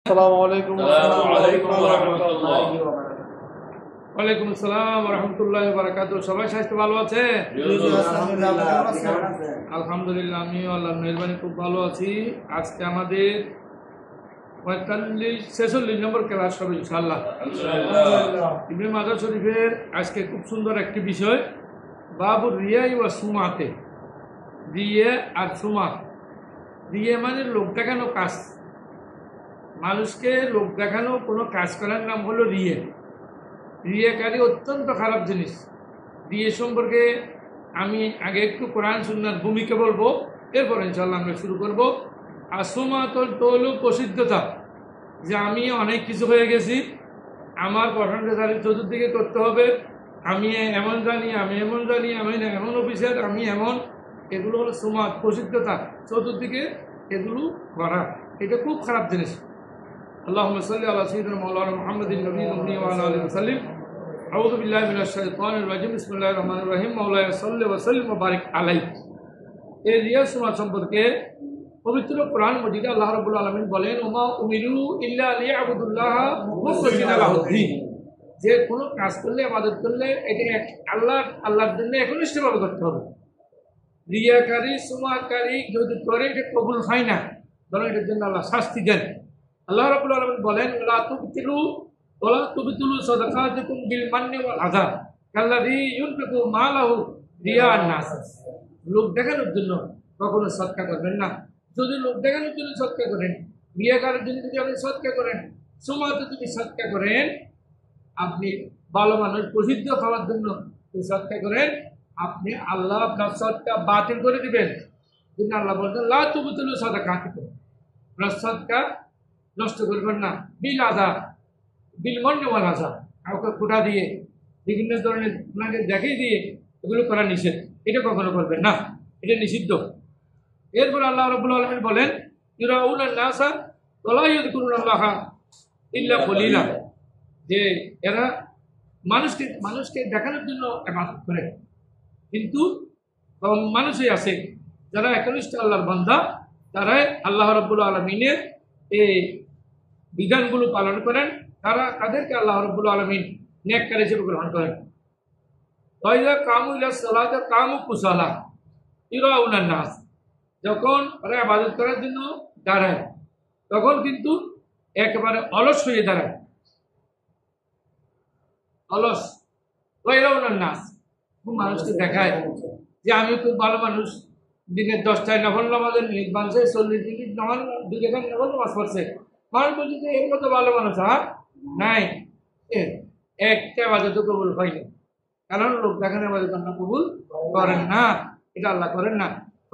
আসসালামু আলাইকুম। ওয়ালাইকুম আসসালাম ওয়া রাহমাতুল্লাহি ওয়া বারাকাতুহু। সবাই স্বাস্থ্য ভালো আছে? আলহামদুলিল্লাহ, আমিও আল্লাহর মেহেরবানি খুব ভালো আছি। আজকে আমাদের 45-46 নম্বর ক্লাস হবে ইনশাআল্লাহ। ইবনে মাজাহ শরীফের আজকে খুব সুন্দর একটি বিষয়, বাবু রিয়াই ওয়া সুমাতে। রিয়া আর সুমা। রিয়া মানে লোক দেখানো কাজ, মানুষকে লোক দেখানো কোনো কাজ করার নাম হলো রিয়া। রিয়াকারী অত্যন্ত খারাপ জিনিস। রিয়া সম্পর্কে আমি আগে একটু কোরআন সুন্নাহর ভূমিকা বলবো, এরপর ইনশাআল্লাহ আমরা শুরু করব। আসমাতুল তৌলু প্রসিদ্ধতা, যে আমি অনেক কিছু হয়ে গেছি, আমার পঠনকারী চতুর্দিকে করতে হবে, আমি এমন জানি, আমি এমন জানি, আমি এমন অফিসার, আমি এমন, এগুলো হলো সুমাত, প্রসিদ্ধতা, চতুর্দিকে এগুলো করা। এটা খুব খারাপ জিনিস। আল্লাহুম্মা সাল্লি আলা সাইয়্যিদিনা মাওলানা মুহাম্মাদিন নবিয়্যিল উম্মি ওয়া আলা আলিহি ওয়া সাল্লিম। আউযু বিল্লাহি মিনাশ শাইতানির রাজিম। বিসমিল্লাহির রহমানির রহিম। মাওলানা সাল্লি ওয়া সাল্লিম ওয়া বারিক আলাইহি। এই রিয়া সুমা সম্পর্কে পবিত্র কোরআন মজিদে আল্লাহ রাব্বুল আলামিন বলেন, ওমা উমিরু ইল্লা লিয়াবুদুল্লাহ মুখলিসিনা লাহুদ্দিন। যে কোনো কাজ করলে, ইবাদত করলে, এটা আল্লাহর জন্য একনিষ্ঠভাবে করতে হবে। রিয়াকারী সুমাকারী যদি করে, এটা কবুল হয় না, বরং এটার জন্য আল্লাহ শাস্তি দেন। আল্লাহ রাব্বুল আলামিন বলেন, লা তুবতিলু সাদাকাতুকুম বিল মান্নি ওয়াল আযা কাল্লাযী ইউনফিকু মালাহু রিয়াআন নাস। লোক দেখানোর জন্য কখনো সদকা করবেন না। যদি লোক দেখানোর জন্য সদকা করেন, রিয়াকারের জন্য যদি আপনি সদকা করেন, সুমাতে যদি সদকা করেন, আপনি ভালো মানুষ, প্রসিদ্ধ খাওয়ার জন্য যদি সদকা করেন, আপনি আল্লাহ আপনার সদকা বাতিল করে দিবেন। কিন্তু আল্লাহ বলছেন, লা তুবতিলু সাদাকাতুকুম, আপনার সদকা নষ্ট করবেন না। বিল আযা, বিল মান্নি ওয়াল আযা, কাউকে খোঁটা দিয়ে, বিভিন্ন ধরনের আপনাকে দেখিয়ে দিয়ে এগুলো করা নিষেধ। এটা কখনো করবেন না, এটা নিষিদ্ধ। এরপর আল্লাহ রাব্বুল আলামিন বলেন, ইউরাউনান নাসা ওয়া লা ইয়াযকুরুনাল্লাহা ইল্লা কলিলা, যে এরা মানুষকে দেখানোর জন্য ইবাদত করে, কিন্তু মানুষই আছে যারা একনিষ্ঠ আল্লাহর বান্দা, তারাই আল্লাহ রাব্বুল আলামিনের এই বিধানগুলো পালন করেন, তাদেরকে আল্লাহ রাব্বুল আলামিন নেককার হিসেবে গ্রহণ করেন। ওয়াইযা কামু ইলা সালাতি কামু কুসালা ইরাউনান নাস, যখন ওরা ইবাদত করার জন্য দাঁড়ায়, তখন কিন্তু একেবারে অলস হয়ে দাঁড়ায়, অলস। ইরাউনান নাস, খুব মানুষকে দেখায় যে আমি খুব ভালো মানুষ, দিনের 10টায় নফল নামাজের নিয়ত বানছে, 40 মিনিট নামাজ, 2 রাকাত নফল নামাজ পড়ছে। মানুষ বলছে যে এর মতো ভালো মানুষ আর নাই, একটা ইবাদত কবুল হয়নি, কারণ লোক দেখানো ইবাদত আল্লাহ কবুল করেন না, এটা আল্লাহ করেন না।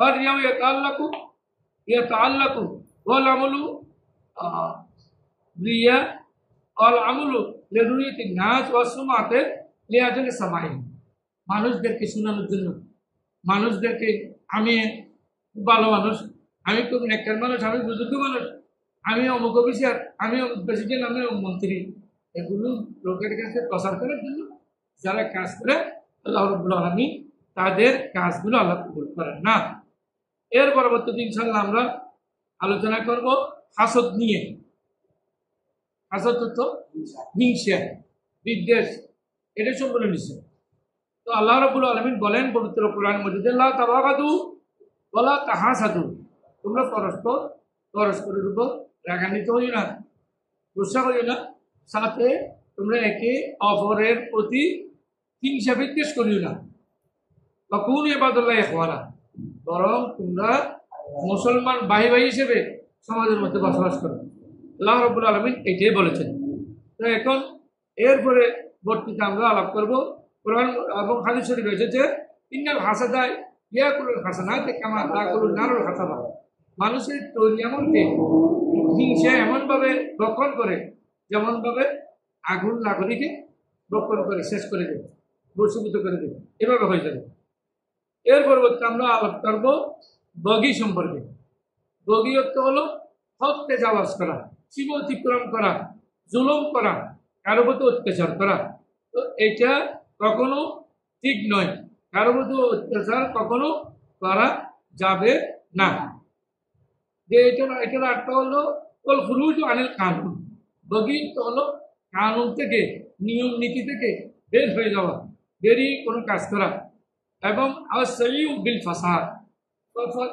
আর ইয়াতাআল্লাকু ওয়াল আমালু রিয়া আল আমলু লিরুয়াতিন নাস ওয়া সুমাতে লিআজলি সামাই, মানুষদেরকে শোনানোর জন্য, মানুষদেরকে আমি খুব ভালো মানুষ, আমি খুব নেককার মানুষ, আমি বুজুর্গ মানুষ, আমি অমুক অফিসার, আমি অমুক প্রেসিডেন্ট, আমি অমুক মন্ত্রী, এগুলো লোকের কাছে প্রচার করার জন্য যারা কাজ করে, আল্লাহ রাব্বুল আলামিন তাদের কাজগুলো আল্লাহ কবুল করেন না। এর পরবর্তীতে ইনশাআল্লাহ আমরা আলোচনা করব হাসদ নিয়ে। হাসদ তো হিংসা, বিদ্বেষ, এটা সম্পূর্ণ নিষেধ। তো আল্লাহ রাব্বুল আলামিন বলেন পবিত্র কোরআন মজিদে, লা তাবাগাদু ওয়া লা তাহাসাদু, তোমরা পরস্পরের উপর রাগান্বিত হইও না, গুসা করিও না, সাথে তোমরা একে অপরের প্রতি হিংসা বিদ্বেষ করিও না। তখন ইবাদুল্লাহ ইখওয়ানা, বরং তোমরা মুসলমান ভাই ভাই হিসেবে সমাজের মধ্যে বসবাস করো। আল্লাহ রাব্বুল আলামিন এটাই বলেছেন। তো এখন এরপরে বর্তিতে আমরা আলাপ করব। কোরআন এবং হাদিস শরীফে এসেছে, ইন্নাল হাসাদা ইয়াকুলুল হাসানাতি কামা তাকুলুন নারুল হাতাবা, মানুষের তৈরি এমনকি হিংসা এমনভাবে ভক্ষণ করে, যেমনভাবে আগুন লাকড়িকে ভক্ষণ করে শেষ করে দেবে, বর্ষীভূত করে দেবে, এভাবে হয়ে যাবে। এর পরবর্তী আমরা আলাপ করব বগি সম্পর্কে। বগি অর্থ হলো হককে জাওয়াজ করা, সীমা অতিক্রম করা, জুলুম করা, কারো প্রতি অত্যাচার করা। তো এটা কখনো ঠিক নয়, কারো প্রতি অত্যাচার কখনো করা যাবে না। যে এটার অর্থ হলো ওল খুরুজ আনিল কানুন, বগি তো হলো কানুন থেকে, নিয়ম নীতি থেকে বের হয়ে যাওয়া, বেরিয়ে কোনো কাজ করা, এবং আসাইউ বিল ফাসাদ,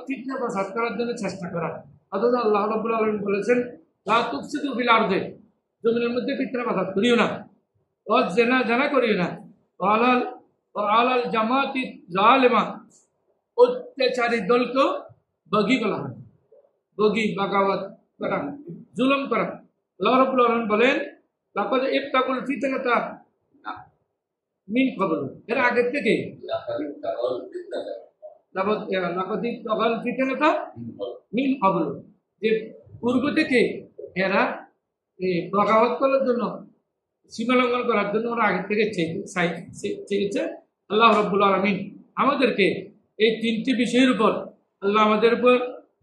ফিতনা ফাসাদ করার জন্য চেষ্টা করা। অথচ আল্লাহ রাব্বুল আলামিন বলেছেন লা তুফসিদু ফিল আরদি, জমিনের মধ্যে ফিতনা ফাসাদ করিও না, জানা করিও না। আলাল জামাতি জালেমা, অত্যাচারী দলকে বগি বলা হয়। বগি, বাগাওয়াত করা, জুলুম করা। আল্লাহ রাব্বুল আলামিন বলেন লাকাদ ইবতাকুল ফিতনাতা মিন ক্বাবল, এর আগের থেকে লাকাদ ইবতাকুল ফিতনাতা মিন ক্বাবল, যে পূর্ব থেকে এরা এই বাগাওয়াত করার জন্য, সীমালঙ্ঘন করার জন্য ওরা আগের থেকে চেয়েছে। আল্লাহ রাব্বুল আলামিন আমাদেরকে এই তিনটি বিষয়ের উপর আল্লাহ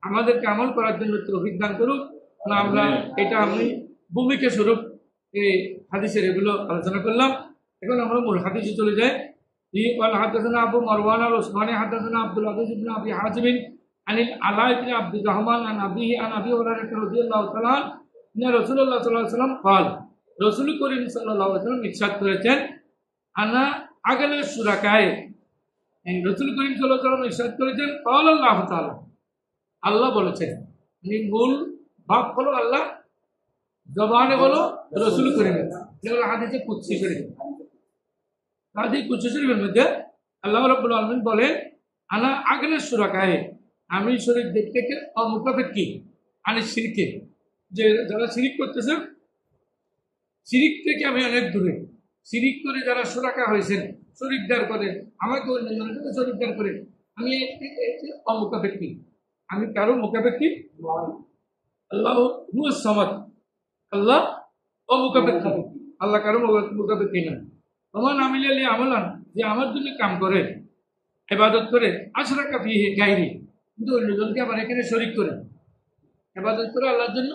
আমাদেরকে আমল করার জন্য তৌফিক দান করুক। আমরা এটা আমি ভূমিকা স্বরূপ এই হাদিসের এগুলো আলোচনা করলাম। এখন আমরা মূল হাদিসে চলে যাই। হাদাসানা আবু মারওয়ান আল উসমানী হাদাসানা আব্দুল আজিজ ইবনে আবি হাজিম আনিল আলা ইবনে আব্দুর রহমান আন আবিহি আন আবি হুরায়রা রাদিয়াল্লাহু তাআলা আনহু রাসূলুল্লাহ সাল্লাল্লাহু আলাইহি ওয়াসাল্লাম قال, রাসূল করিম সাল্লাল্লাহু আলাইহি ওয়াসাল্লাম ইরশাদ করেছেন আনা আগলে সুরাকায়ে, রাসূল করিম সাল্লাল্লাহু আলাইহি ওয়াসাল্লাম ইরশাদ করেছেন قال আল্লাহ তাআলা, আল্লাহ বলেছেন। মূল ভাব হলো আল্লাহ, জবানে হলো রাসূল করিম, যেগুলো হাদিসে কুদসি শরীফ। হাদিস কুদসি শরীফের মধ্যে আল্লাহ রাব্বুল আলামিন বলেন আনা আগলে সুরাকায়ে, আমি শরীকদের থেকে অমুখাপেক্ষী, আনি শিরকে, যে যারা শিরিক করতেছে শিরিক থেকে আমি অনেক দূরে। শিরিক করে যারা সুরাকা হয়েছেন, শরীকদার করে, আমাকে অন্যান্য সাথে শরীকদার করে, আমি এর থেকে অমুখাপেক্ষী, আমি কারো মুখাপেক্ষী নয়। আল্লাহ হুয়াস সামাদ, আল্লাহ অমুখাপেক্ষী, আল্লাহ কারো মুখাপেক্ষী না। ওমান আমিলা লি আমালান, যে আমার জন্য কাম করে, ইবাদত করে, আশরাকা ফিহি গায়রি, কিন্তু অন্যজনকে আবার এখানে শরীক করে ইবাদত করে আল্লাহর জন্য,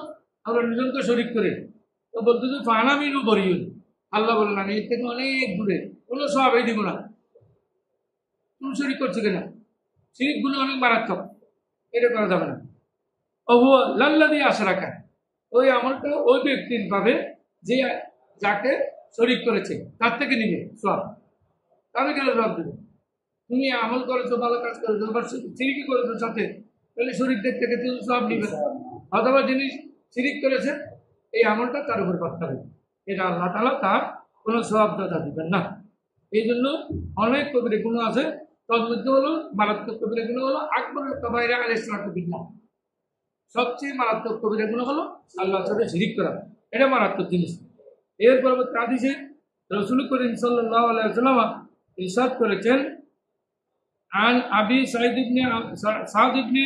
আবার অন্যজনকে শরীক করে, তো বলতে যে ফানা মিনু বরিউন, আল্লাহ বলেন আমি এর থেকে অনেক দূরে, কোনো সওয়াবই দিব না। তুমি শরীক করছো কিনা? শিরিক গুলো অনেক মারাত্মক, এটা করা যাবে না। অহুয়া লাল্লাযী আশরাকা, ওই আমলটা ওই ব্যক্তির পাবে যে যাকে শরীক করেছে, তার থেকে নিবে সওয়াব। তাহলে কেন সওয়াব দেবে? তুমি আমল করেছো, ভালো কাজ করেছো, আবার শিরিকি করেছো সাথে, তাহলে শরীকদের থেকে তুমি সওয়াব নিবে। অথবা যিনি শিরিক করেছে এই আমলটা তার উপর করতে হবে, এটা আল্লাহ তাআলা তার কোনো সওয়াব দাদা দিবেন না। এই জন্য অনেক কবিরা গুনাহ আছে, তার মধ্যে হলো মারাত্মক কবিরা গুনাহ হলো আকবরের কাবায়রা আল ইশরাকু বিল্লাহ। সবচেয়ে মারাত্মক কবিরা গুনাহ হলো আল্লাহর সাথে শিরিক করা, এটা মারাত্মক জিনিস। এর পরবর্তী হাদিসে রাসূল করিম সাল্লাল্লাহু আলাইহি ওয়াসাল্লাম ইরশাদ করেছেন আন আবি সাঈদ ইবনে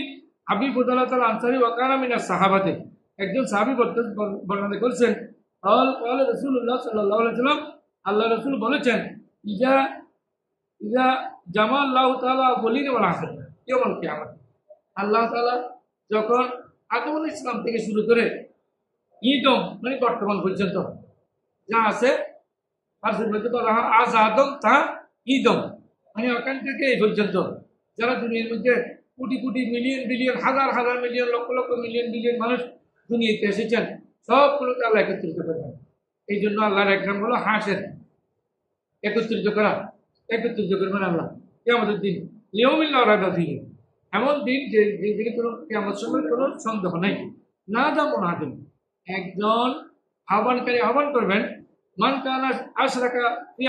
আবি ফুদালাত আল আনসারী ওয়া কানা মিনাস সাহাবাতে, একজন সাহাবী বর্ণনা করেছেন قال রাসূলুল্লাহ সাল্লাল্লাহু আলাইহি ওয়াসাল্লাম, আল্লাহ রাসূল বলেছেন ইজা জামাআল্লাহু তাআলা ওয়ালিন ওয়াল আখির ইয়াউমুল কিয়ামত, আল্লাহ তাআলা যখন আদম ইসলাম থেকে শুরু করে ঈদম মানে বর্তমান পর্যন্ত যা আছে, ফারসির মধ্যে বলা হয় আজ আদম তা ঈদম, মানে ওখান থেকে এই পর্যন্ত যারা দুনিয়ার মধ্যে কোটি কোটি মিলিয়ন বিলিয়ন হাজার হাজার million lakh lakh million billion মানুষ দুনিয়াতে এসেছেন, সবগুলোকে আল্লাহ একত্রিত করবেন। এই জন্য আল্লাহর এক নাম হলো হাসের, একত্রিত করবেন আল্লাহ কিয়ামতের দিন। লিয়াউমিল লা রাইবা ফীহি, এমন দিন যে দিনে কোনো কিয়ামত সময় কোনো সন্দেহ নেই। না দামুন আদিম, একজন আহ্বানকারী আহ্বান করবেন মান কানা আশরাকা ফি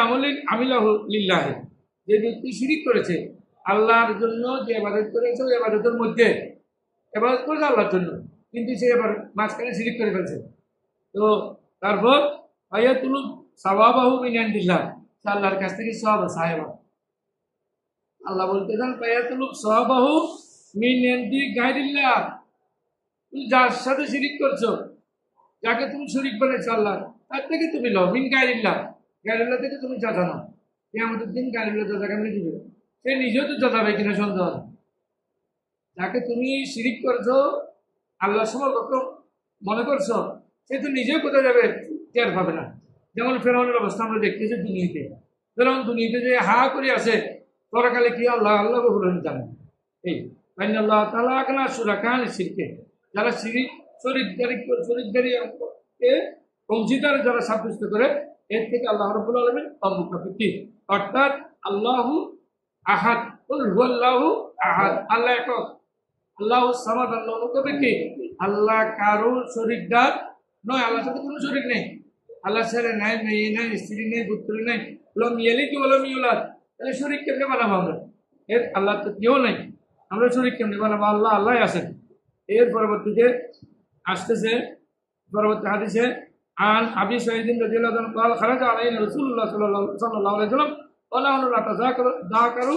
আমলিন আমিলাহু লিল্লাহ, যে ব্যক্তি শিরিক করেছে আল্লাহর জন্য, যে ইবাদত করেছে ওই ইবাদতের মধ্যে ইবাদত করেছে আল্লাহর জন্য, কিন্তু সে এবার মাঝখানে শিরিক করে ফেলছে, তো তারপর আয়াতুল সাওয়াবাহু মিন ইনদিল্লাহ, আল্লাহর কাছ থেকে সওয়াব সাহেব। আল্লাহ বলতে চান আয়াতুল সাওয়াবাহু মিন ইনদি গায়রিল্লাহ, তুমি যার সাথে শিরিক করছো, যাকে তুমি শরীক বানাইছো আল্লাহ, তার থেকে তুমি লও। মিন গায়রিল্লাহ, গায়রিল্লাহ থেকে তুমি যাতা নাও। কিয়ামতের দিন গায়রিল্লাহ যাতা কেমনে দিবে? সে নিজেও তো যাতাবে কিনা সন্দেহ আছে। যাকে তুমি শিরিক করছো, আল্লাহর সমকক্ষ মনে করছো, সে তো নিজেও কোথায় যাবে টের পাবে না। যেমন ফেরাউনের অবস্থা আমরা দেখতেছি দুনিয়াতে। ফেরাউন দুনিয়াতে যে হা করে আছে, পরকালে কি আল্লাহ আল্লাহ বলে জানে। এই আল্লাহ তাআলা আকনা সুরাকান শিরকে, যারা শিরিক শরীরদারি অংশীদার যারা সাব্যস্ত করে এর থেকে আল্লাহ রাব্বুল আলামিন অমুখাপেক্ষী, অর্থাৎ আল্লাহু আহাদ, কুল হুয়াল্লাহু আহাদ, আল্লাহ একক, আল্লাহু সামাদ, আল্লাহ মুখাপেক্ষী, আল্লাহ কারো শরীরদার নয়, আল্লাহর সাথে কোনো শরীক নেই, আল্লাহ ছেলে নাই, মেয়ে নাই, স্ত্রী নেই, পুত্র নেই, লম ইয়ালিদ ওয়া লাম ইউলাদ, তাহলে শরীক কেমনে বানাবো আমরা? এর আল্লাহ তো কেউ নেই, আমরা শরীক কেমনে বানাবো? আল্লাহ আল্লাহ আছেন। এর পরবর্তীতে আসতেছে পরবর্তী হাদিসে আন আবি সাঈদ রাদিয়াল্লাহু আনহু قال خرج علينا رسول الله صلى الله عليه وسلم ونحن نتذاكر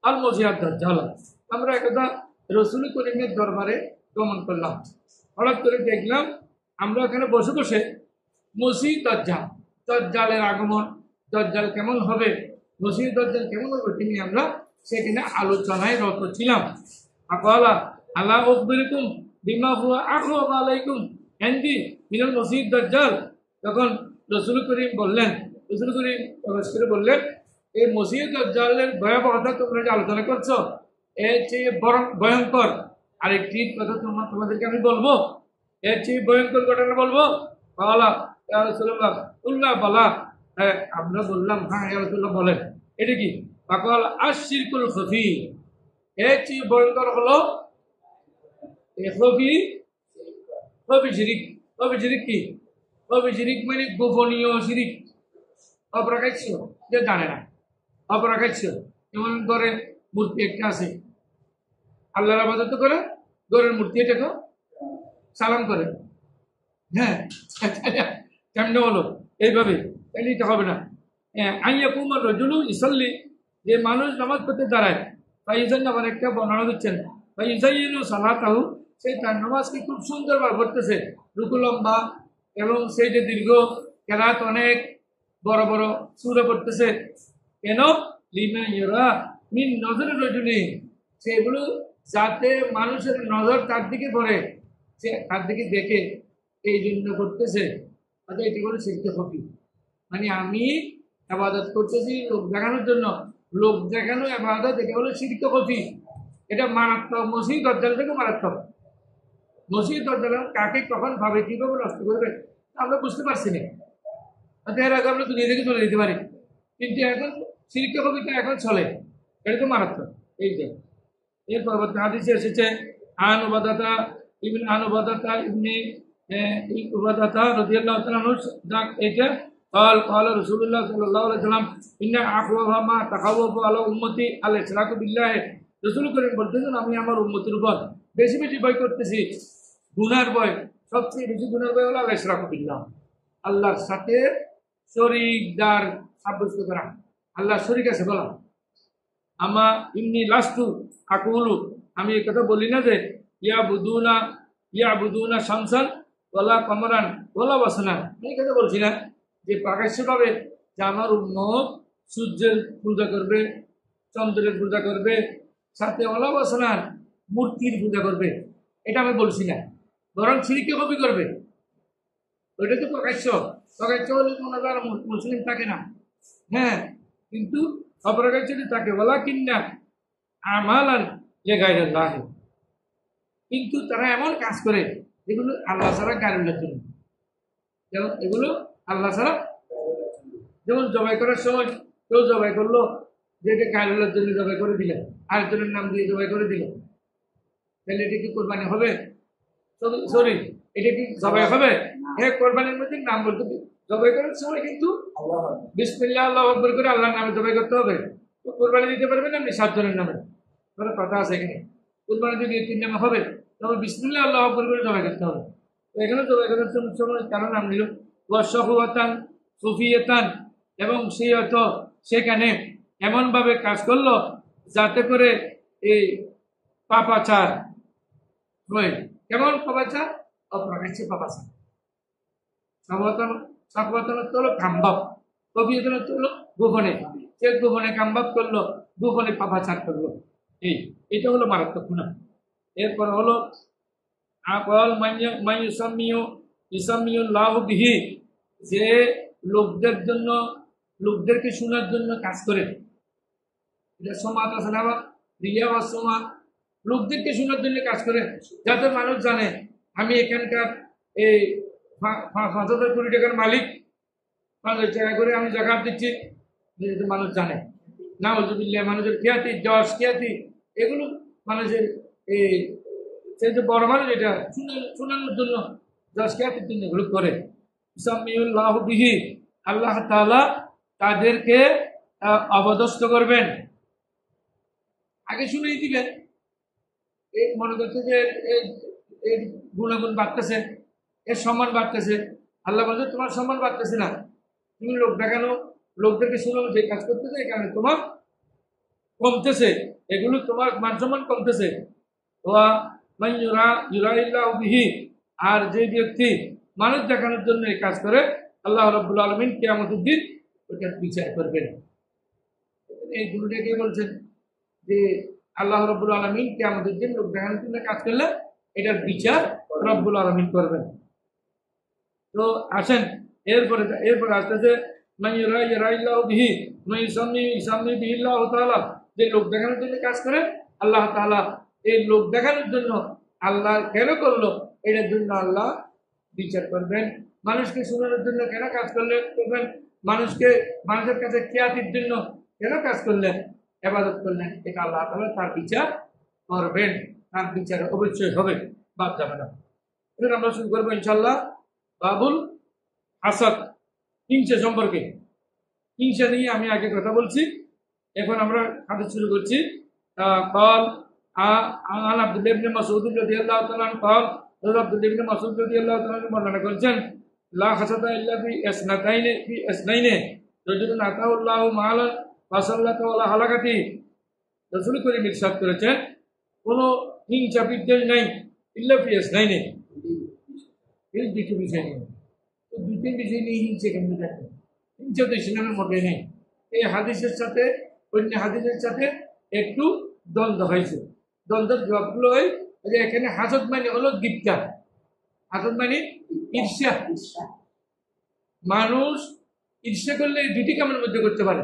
المسيح الدجال। আমরা একদা রাসূল করিমের দরবারে গমন করলাম, হঠাৎ করে দেখলাম আমরা এখানে বসে বসে মসিহ দাজ্জাল, দাজ্জালের আগমন, দাজ্জাল কেমন হবে, মসিহ দাজ্জাল কেমন হবে, তিনি আমরা সেখানে আলোচনায় রত ছিলাম। আকালা আলা উখবিরকুম বিমা হুয়া আখরাব আলাইকুম ইনদি মিনাল মসিহ দাজ্জাল। তখন রাসূল করিম বললেন, রাসূল করিম প্রবেশ করে বললেন, এই মসিহ দাজ্জালের ভয়াবহতা তোমরা যে আলোচনা করছো, এর চেয়ে বরং ভয়ঙ্কর আরেকটি কথা তোমাদেরকে আমি বলবো, এর চেয়ে ভয়ঙ্কর ঘটনা বলবো। বলা ইয়া রাসূলুল্লাহ, উল্লাহ বলা, হ্যাঁ আমরা বললাম, হ্যাঁ ইয়া রাসূলুল্লাহ বলেন, এটা কি? বাকাল আশরিকুল খফি, এর চেয়ে ভয়ঙ্কর হলো খফি, খফি শিরিক। খফি শিরিক কি? খফি শিরিক মানে গোপনীয় শিরিক, অপ্রকাশ্য, যে জানে না, অপ্রকাশ্য। যেমন করে মূর্তি একটা আছে, আল্লাহর ইবাদত করে, গরের মূর্তি এটাকে সালাম করে, হ্যাঁ কেমনে হলো এইভাবে? তাহলে এটা হবে না। আইয়া কুমার রজুলু ইসল্লি, যে মানুষ নামাজ পড়তে দাঁড়ায়, ফাইজান আমার একটা বর্ণনা দিচ্ছেন, ফাইজাইনু সালাতাহু, সেই তার নামাজকে খুব সুন্দরভাবে পড়তেছে, রুকু লম্বা এবং সেই যে দীর্ঘ, কেরাত অনেক বড় বড় সুরে পড়তেছে, কেন? লিমা ইউরা মিন নজরে রজুলি, সেগুলো যাতে মানুষের নজর তার দিকে পড়ে, সে তার দিকে দেখে, এই জন্য করতেছে। আচ্ছা, এটি বলে শিরকে খফি, মানে আমি ইবাদত করতেছি লোক দেখানোর জন্য, লোক দেখানো ইবাদত, এটা হলো শিরকে খফি। এটা মারাত্মক, মসিহ দাজ্জাল থেকে মারাত্মক। মসিহ দাজ্জাল কাকে কখন ভাবে কিভাবে নষ্ট করবে আমরা বুঝতে পারছি না। এর আগে আমরা দুনিয়া থেকে চলে যেতে পারি, কিন্তু এখন শিরকে খফিটা এখন চলে, এটা তো মারাত্মক। এই যে এর পরবর্তী হাদিসে এসেছে আন উবাদাতা ইবনে উবাদাতা রাদিয়াল্লাহু তাআলা আনহু, এটা قال رسول الله صلى الله عليه وسلم ان اخوف ما تخوف على امتي الاشراك بالله। রাসূল করিম বলতেছেন, আমি আমার উম্মতের উপর বেশি বেশি ভয় করতেছি গুনার ভয়, সবচেয়ে বেশি গুনার ভয় হলো আল ইশরাক বিল্লাহ, আল্লাহর সাথে শরীকদার সাব্যস্ত করা। আল্লাহর শরীক আছে বলা। আমা ইন্নী লাস্তু আকুলু, আমি এই কথা বলি না যে ইয়াবুদুনা শামসান ওয়ালা কমরান ওয়ালা ওয়াসনান, এই কথা বলছি না যে প্রকাশ্যভাবে যে আমার উম্মত সূর্যের পূজা করবে, চন্দ্রের পূজা করবে, সাথে ওয়ালা ওয়াসনান মূর্তির পূজা করবে, এটা আমি বলছি না, বরং শিরকে কপি করবে। ওইটা তো প্রকাশ্য, প্রকাশ্য হলে কোনো মুসলিম থাকে না, হ্যাঁ, কিন্তু অপ্রকাশ্য থাকে, বলা কিনা আমালান লিগাইরিল্লাহ, কিন্তু তারা এমন কাজ করে যেগুলো আল্লাহ ছাড়া গায়রুল্লাহর জন্য, যেমন এগুলো আল্লাহ ছাড়া, যেমন জবাই করার সময় কেউ জবাই করলো যে এটা গায়রুল্লাহর জন্য জবাই করে দিলেন, আরেকজনের নাম দিয়ে জবাই করে দিলেন, তাহলে এটা কি কোরবানি হবে? সরি, এটা কি জবাই হবে? হ্যাঁ, কোরবানির মধ্যে নাম বলতে, জবাই করার সময় কিন্তু বিসমিল্লাহ আল্লাহু আকবার করে আল্লাহর নামে জবাই করতে হবে। তো কোরবানি দিতে পারবেন আপনি 7 জনের নামে, কোনো কথা আছে এখানে? কোরবানি যদি 3 নামে হবে তবে বিসমিল্লাহ আল্লাহু আকবার করে জবাই করতে হবে। তো এখানে জবাই করার সময় কারণ নাম নিল ওয়াশফুয়াতান সুফিয়াতান, এবং সেই অর্থ সেখানে এমনভাবে কাজ করলো যাতে করে এই পাপাচার হয়। কেমন পাপাচার? অপ্রকাশ্যে পাপাচার। সাফওয়াতান হলো কামবাব, কবিয়তান হলো গোপনে, সে গোপনে কামবাব করলো, গোপনে পাপাচার করলো, এটা হলো মারাত্মক গুনাহ। এরপর হলো আকল ইসামিউল্লাহু বিহি, যে লোকদের জন্য, লোকদেরকে শোনার জন্য কাজ করে, এটা সমাত আছে না, রিয়া বা সমা, লোকদেরকে শোনার জন্য কাজ করে, যাতে মানুষ জানে আমি এখানকার এই 5,000 কোটি টাকার মালিক, 5,000 টাকা করে আমি জাকাত দিচ্ছি, যেহেতু মানুষ জানে না, ওজুবিল্লাহ মানুষের খ্যাতি, যশ খ্যাতি, এগুলো মানুষের এই সে যে বড় মানুষ এটা শোনানোর জন্য, যশ খ্যাতির জন্য এগুলো করে। ইসামিউল্লাহ বিহি, আল্লাহ তাআলা তাদেরকে অপদস্থ করবেন, আগে শুনেই দিবেন। এই মনে করছে যে এর গুণাগুণ বাড়তেছে, এর সম্মান বাড়তেছে, আল্লাহ বলছে তোমার সম্মান বাড়তেছে না, তুমি লোক দেখানো, লোকদেরকে শুনো যে কাজ করতেছে এই কারণে তোমার কমতেছে, এগুলো তোমার মান সম্মান কমতেছে। আর যে ব্যক্তি মানুষ দেখানোর জন্য এই কাজ করে, আল্লাহ রাব্বুল আলামিন কিয়ামতের দিন ওটার বিচার করবেন। এই দুটোকে বলছেন যে আল্লাহ রাব্বুল আলামিন কিয়ামতের দিন লোক দেখানোর জন্য কাজ করলে এটার বিচার রব্বুল আলামিন করবেন। তো আসেন এরপরে আসতেছে যে লোক দেখানোর জন্য কাজ করে, আল্লাহ তাআলা এই লোক দেখানোর জন্য আল্লাহ কেন করলো এটার জন্য আল্লাহ বিচার করবেন। মানুষকে শোনানোর জন্য কেন কাজ করবেন, মানুষের কাছে খ্যাতির জন্য কেন কাজ করলেন, ইবাদত করলেন, এটা আল্লাহ তাআলা তার বিচার করবেন, তার বিচার অবশ্যই হবে, বাদ যাবে না। এখন আমরা শুরু করবো ইনশাআল্লাহ বাবুল হাসাদ, হিংসা সম্পর্কে। হিংসা নিয়ে আমি আগে কথা বলছি, এখন আমরা হাদিস শুরু করছি। قال عن عبد الله بن مسعود رضي الله تعالى عنه قال عبد الله بن مسعود رضي الله تعالى عنه বর্ণনা করেছেন লা হাসাদা ইল্লা ফি ইসনাইনে রাজুলুন আতাহুল্লাহু মালান ফাসাল্লাতু আলা হালাকাতি। রাসূল করিম ইরশাদ করেছেন কোনো হিংসা বিদ্বেষ নাই ইল্লা ফি ইসনাইনে, এই দুটো বিষয় নিয়ে। তো দুটো বিষয় নিয়ে হিংসা কেমন থাকে? হিংসা তো ইসলামের মধ্যে নেই। এই হাদিসের সাথে অন্য হাদিসের সাথে একটু দ্বন্দ্ব হয়েছে। দ্বন্দ্বের জবাবগুলো যে এখানে হাসদ মানে হলো গিপ্তা, হাসদ মানে ঈর্ষা। মানুষ ঈর্ষা করলে দুটি কামের মধ্যে করতে পারে,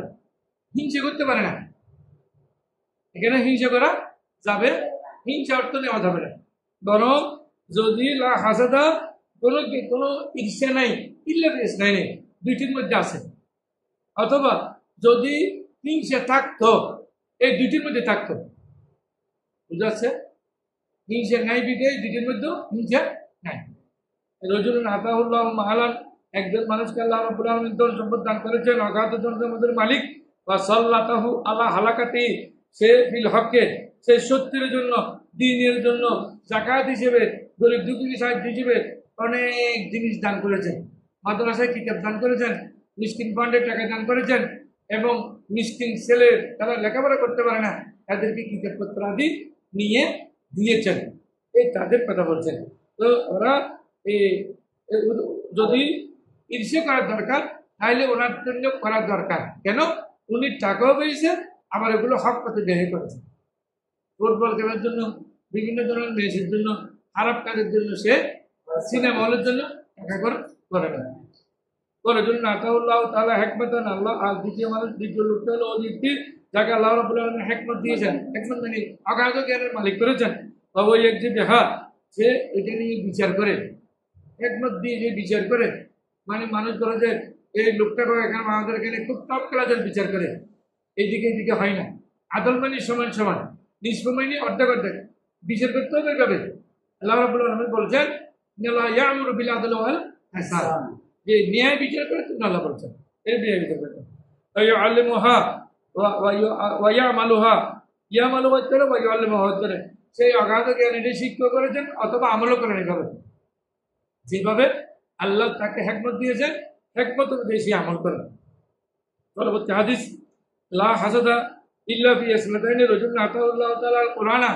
হিংসা করতে পারে না। এখানে হিংসা করা যাবে, হিংসা অর্থ নেওয়া যাবে না। বরং যদি লা হাসাদা কোনো ঈর্ষা নাই ইল্লা ফি ইসনাইনে, দুইটির মধ্যে আছে। অথবা যদি হিংসা থাকতো এই দুইটির মধ্যে থাকতো, বুঝাচ্ছে হিংসা নাই বিধে দুইটির মধ্যে হিংসা নাই। রাজুলুন আতাহুল্লাহু মালান, একজন মানুষকে আল্লাহ রাব্বুল আলামিন ধন সম্পদ দান করেছেন, অগাধ ধন সম্পদের মালিক। ওয়া সাল্লাতাহু আলা হালাকাতি, সে ফিল হককে, সে সত্যের জন্য, দ্বীনের জন্য যাকাত হিসেবে, গরিব দুঃখীকে সাহায্য হিসেবে অনেক জিনিস দান করেছেন। মাদ্রাসায় কিতাব দান করেছেন, মিসকিন ফান্ডের টাকা দান করেছেন, এবং মিসকিন ছেলে তারা লেখাপড়া করতে পারে না, তাদেরকে কিতাবপত্র আদি নিয়ে দিয়েছেন। এই তাদের কথা বলছেন। তো ওরা যদি ঈর্ষা করার দরকার তাহলে ওনার জন্য করার দরকার কেন? উনি টাকাও পেয়েছে, আবার এগুলো হক পথে ব্যয় করেছে। ফুটবল খেলার জন্য, বিভিন্ন ধরনের মেসের জন্য, খারাপ কাজের জন্য, সে সিনেমা হলের জন্য টাকা করে না। করে জন্য আতাউল্লাহ তাআলা হিকমাতান, আল্লাহ আর দ্বিতীয় লোকটা হলো ওই ব্যক্তি যাকে আল্লাহ রাব্বুল আলামিন হিকমত দিয়েছেন। হিকমত মানে অগাধ জ্ঞানের মালিক করেছেন। ওই এক যে সে এটা নিয়ে বিচার করে, হিকমত দিয়ে যে বিচার করে, মানে মানুষ ধরে যে এই লোকটা এখানে আমাদের এখানে খুব টপ ক্লাসের বিচার করে, এইদিকে হয় না। আদল মানে সমান সমান, নিষ্প মানে অর্ধেক অর্ধেক বিচার করতে হবে। কবে আল্লাহ রাব্বুল আলামিন বলছেন লা ইয়ামুরু বিল আদলি ওয়াল ইহসান, যে ন্যায় বিচার করে তুমি আল্লাহ বলছেন এই ন্যায় বিচার করতে। ইয়াআল্লিমুহা ওয়া ইয়ামালুহা, ইয়ামালুহা করে ওয়া ইয়াআল্লিমুহা করে, সেই অগাধ জ্ঞান এটি শিক্ষা করেছেন অথবা আমলও করেন। এভাবে যেভাবে আল্লাহ তাকে হিকমত দিয়েছেন, হিকমত অনুযায়ী সে আমল করেন। পরবর্তী হাদিস লা হাসাদা ইল্লা ফি ইসনাতাইনি রাজুলুন আতাহুল্লাহু তাআলা আল কুরআনা,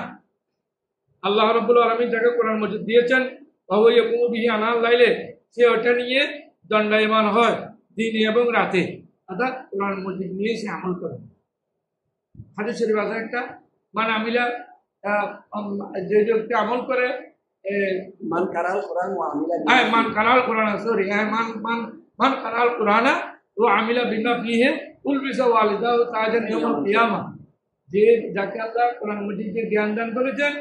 আল্লাহ রাব্বুল আলামিন যাকে কোরআন মাজিদ দিয়েছেন, ওয়া হুয়া ইয়াকুমু বিহি আনাল লাইলে, সে ওটা নিয়ে দণ্ডায়মান হয় দিন এবং রাতে, অর্থাৎ কোরআন মাজিদ নিয়ে সে আমল করে। হাদিস শরীফ আছে একটা, মান আমিলা, যে ব্যক্তি আমল করে, মান কারাল কোরআন ওয়া আমিলা, মান কারাল কোরআন, সরি, মান কারাল কোরআন ওয়া আমিলা বিমা ফিহি উলবিসা ওয়ালিদাহু তাজান ইয়াউমাল কিয়ামা, যাকে আল্লাহ কোরআন মাজিদের জ্ঞান দান করেছেন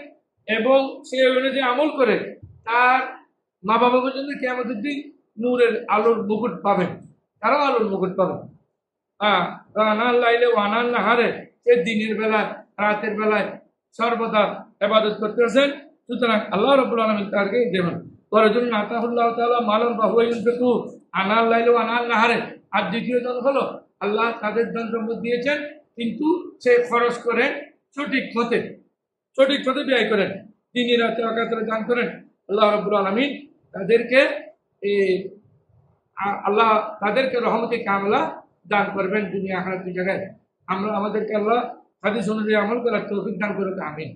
এবং সে অনুযায়ী আমল করে, তার মা বাবা পর্যন্ত কিয়ামতের দিন নূরের আলোর মুকুট পাবেন, তারাও আলোর মুকুট পাবেন। হ্যাঁ, আনার লাইলে আনার নাহারে, সে দিনের বেলায় রাতের বেলায় সর্বদা ইবাদত করতেছেন। সুতরাং আল্লাহ রাব্বুল আলামিন তাকে দেবেন। পরের আতাহুল্লাহ তাআলা মালান বাহুয়া ইউনফিকু আনার লাইলে আনার নাহারে। আর দ্বিতীয় জন হলো আল্লাহ তাদের ধন সম্পদ দিয়েছেন, কিন্তু সে খরচ করে সঠিক পথে ব্যয় করেন, দিনের রাতে অকাতরে দান করেন। আল্লাহ রাব্বুল আলামিন তাদেরকে আল্লাহ তাদেরকে রহমতে কামলা দান করবেন দুনিয়া আখিরাতের জায়গায়। আমরা আমাদেরকে আল্লাহ হাদিস অনুযায়ী আমল করার তৌফিক দান করুক, আমিন।